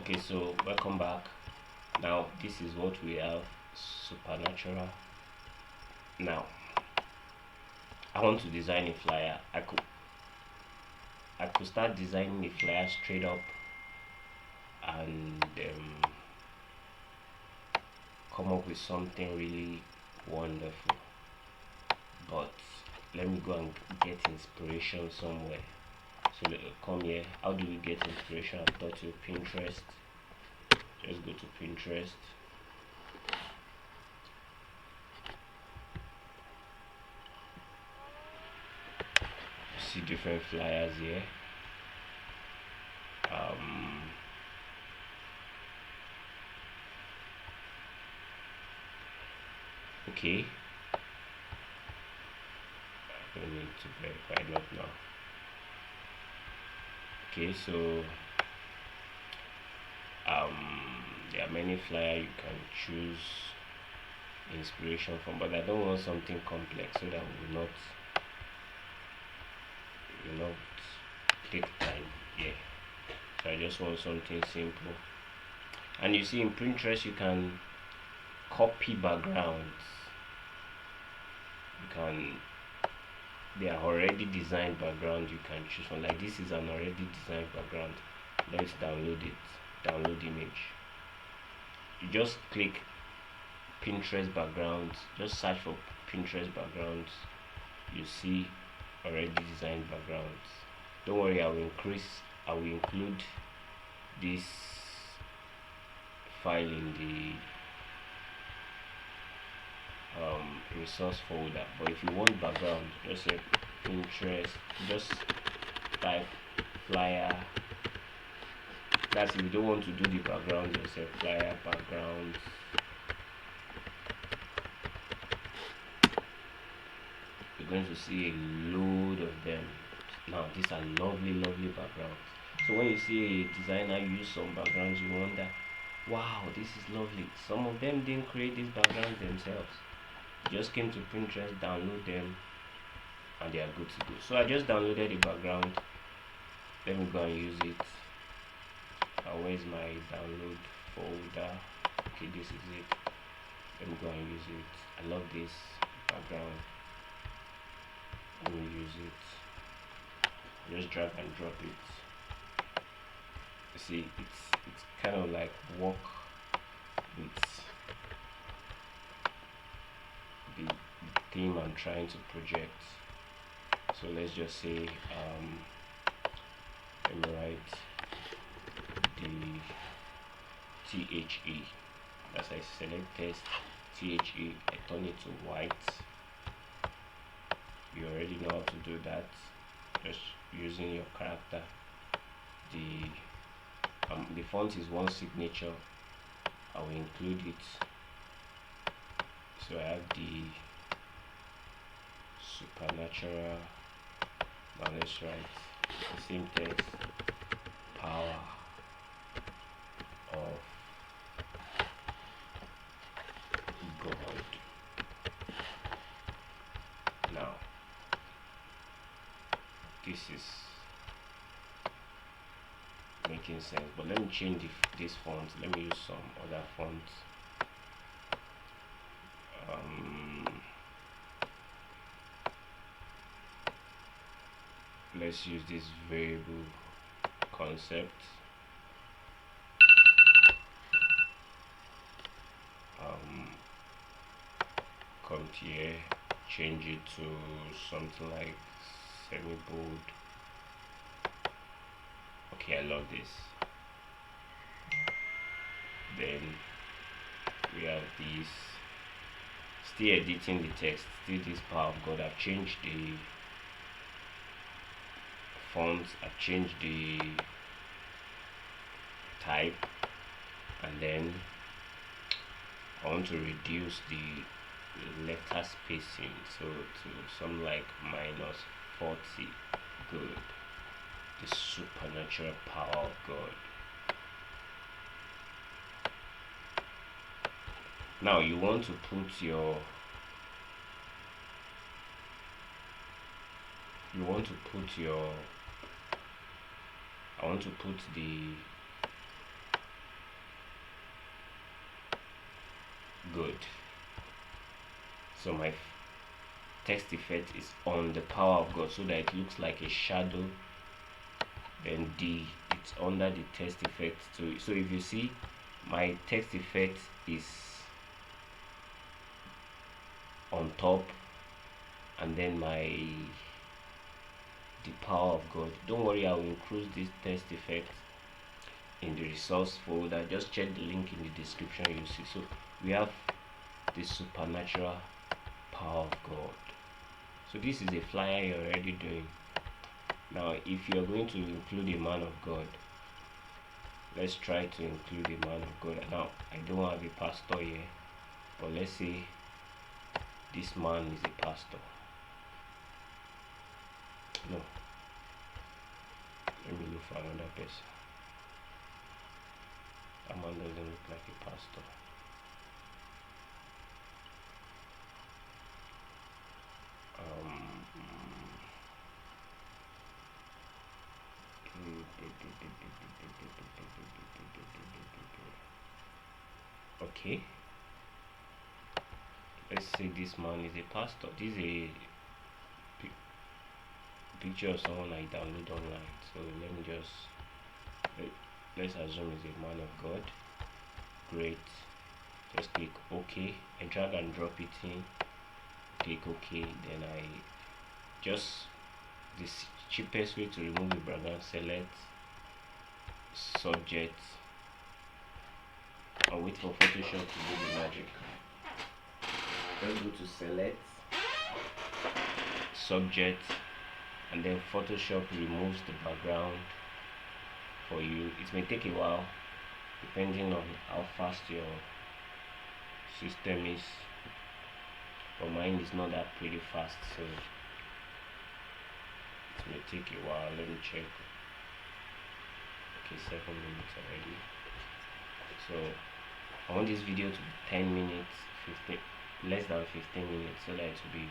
Okay, so welcome back. Now this is what we have, supernatural. Now I want to design a flyer. I could start designing a flyer straight up and come up with something really wonderful, but let me go and get inspiration somewhere. So come here. How do we get inspiration? I thought to Pinterest. Just go to Pinterest. See different flyers here. Okay, I don't need to verify not now. Okay, so there are many flyers you can choose inspiration from, but I don't want something complex so that will not take time. Yeah, so I just want something simple. And you see, in Pinterest you can copy backgrounds. They are already designed background. You can choose one. Like this is an already designed background. Let's download it. Download image. You just click Pinterest backgrounds. Just search for Pinterest backgrounds. You see already designed backgrounds. Don't worry, I will include this file in the resource folder. But if you want background, just say Pinterest, just type flyer. That's if you don't want to do the background, just say flyer background. You're going to see a load of them. Now these are lovely backgrounds. So when you see a designer use some backgrounds, you wonder, wow, this is lovely. Some of them didn't create these backgrounds themselves. Just came to Pinterest, download them, and they are good to go. So I just downloaded the background. Let me go and use it. Where's my download folder? Okay, this is it. Let me go and use it. I love this background. Let me use it. Just drag and drop it. You see, it's kind of like work with the theme I'm trying to project. So let's just say let me write the THE. As I select text THE, I turn it to white. You already know how to do that, just using your character. The font is one signature. I will include it. So I have the supernatural. Now let's write the same text. Power of God. Now this is making sense, but let me change this font. Let me use some other fonts. Let's use this variable concept. Come here, change it to something like semi-bold. Okay, I love this. Then we have this. Still editing the text. Still this power of God. I've changed the fonts. I've changed the type, and then I want to reduce the letter spacing, so to something like -40. Good. The supernatural power of God. Now you want to put your I want to put the Good. So my text effect is on the power of God, so that it looks like a shadow. Then it's under the text effect too. So if you see, my text effect is on top, and then the power of God. Don't worry, I will include this text effect in the resource folder. Just check the link in the description, you see. So we have the supernatural power of God. So this is a flyer you're already doing. Now if you're going to include a man of God, let's try to include a man of God. Now I don't have a pastor here, but let's say this man is a pastor. No, let me look for another person. That man doesn't look like a pastor. Okay, let's say this man is a pastor. This is a picture of someone I download online. So let me let's assume he's a man of God. Great. Just click OK and drag and drop it in. Click OK. Then this cheapest way to remove the background, select subject and wait for Photoshop to do the magic. Just go to select subject, and then Photoshop removes the background for you. It may take a while depending on how fast your system is, but mine is not that pretty fast, so it may take a while. Let me check. Okay, 7 minutes already. So I want this video to be 10 minutes, less than 15 minutes, so that it will be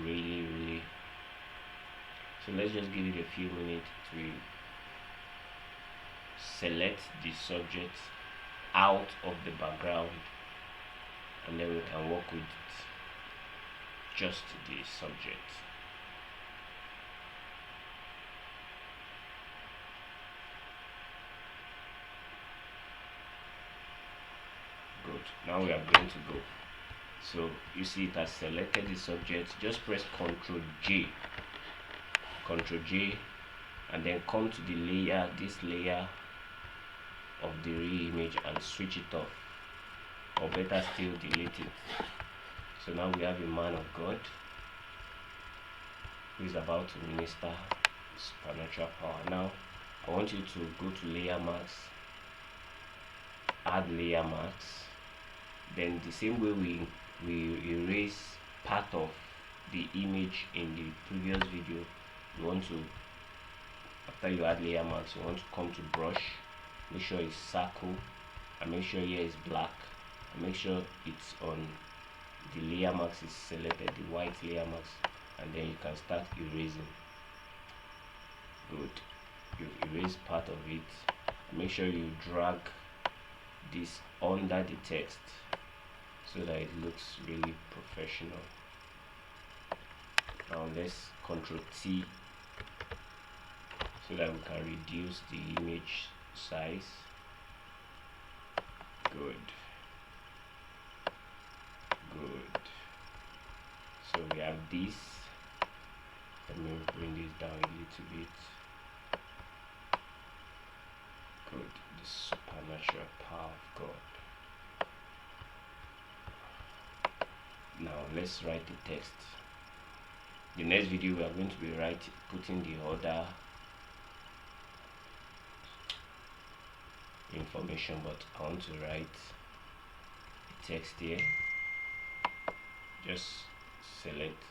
really. So let's just give it a few minutes to select the subject out of the background, and then we can work with just the subject. Good. Now we are going to go. So you see it has selected the subject. Just press Ctrl J, and then come to the layer, this layer of the re-image, and switch it off, or better still, delete it. So now we have a man of God who is about to minister supernatural power. Now I want you to go to layer mask, add layer masks. Then the same way we erase part of the image in the previous video, you want to, after you add layer mask, you want to come to brush, make sure it's circle, and make sure here is black, and make sure it's on the layer mask is selected, the white layer mask, and then you can start erasing. Good. You've erased part of it. Make sure you drag this under the text so that it looks really professional. Now let's Ctrl T so that we can reduce the image size. Good. So we have this. Let me bring this down a little bit. Good. The supernatural power of God. Now let's write the text. The next video we are going to be putting the other information, but I want to write the text here. Just select,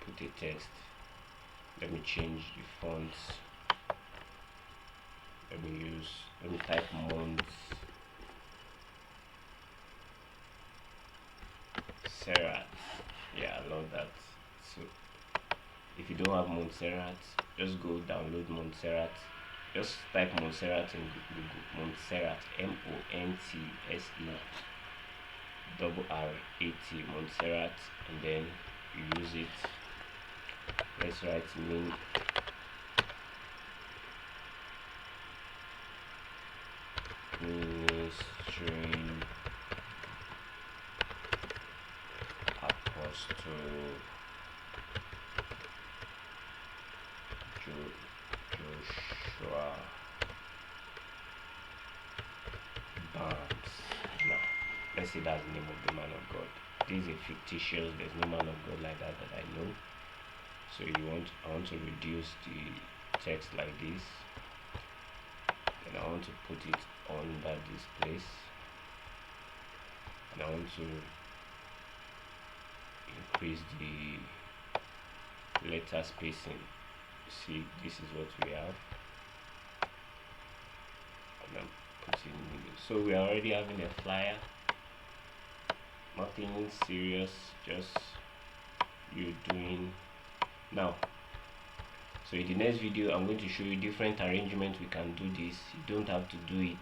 put a text. Let me change the fonts. Let me type Mont Serrat. Yeah, I love that. So if you don't have Montserrat, just go download Montserrat Just type Montserrat in Google. Montserrat, Montserrat, Montserrat, and then you use it. Let's write ministering apostle Joshua Barnes. Now, let's say that's the name of the man of God. This is a fictitious, there's no man of God like that I know. So I want to reduce the text like this, and I want to put it under this place, and I want to increase the letter spacing. See, this is what we have, and I'm putting it. So we are already having a flyer, nothing serious, just you doing now. So in the next video I'm going to show you different arrangements we can do this. You don't have to do it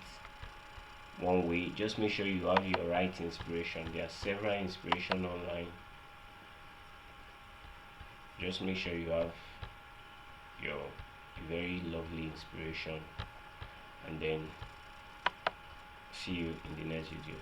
one way. Just make sure you have your right inspiration. There are several inspiration online. Just make sure you have your very lovely inspiration, and then see you in the next video.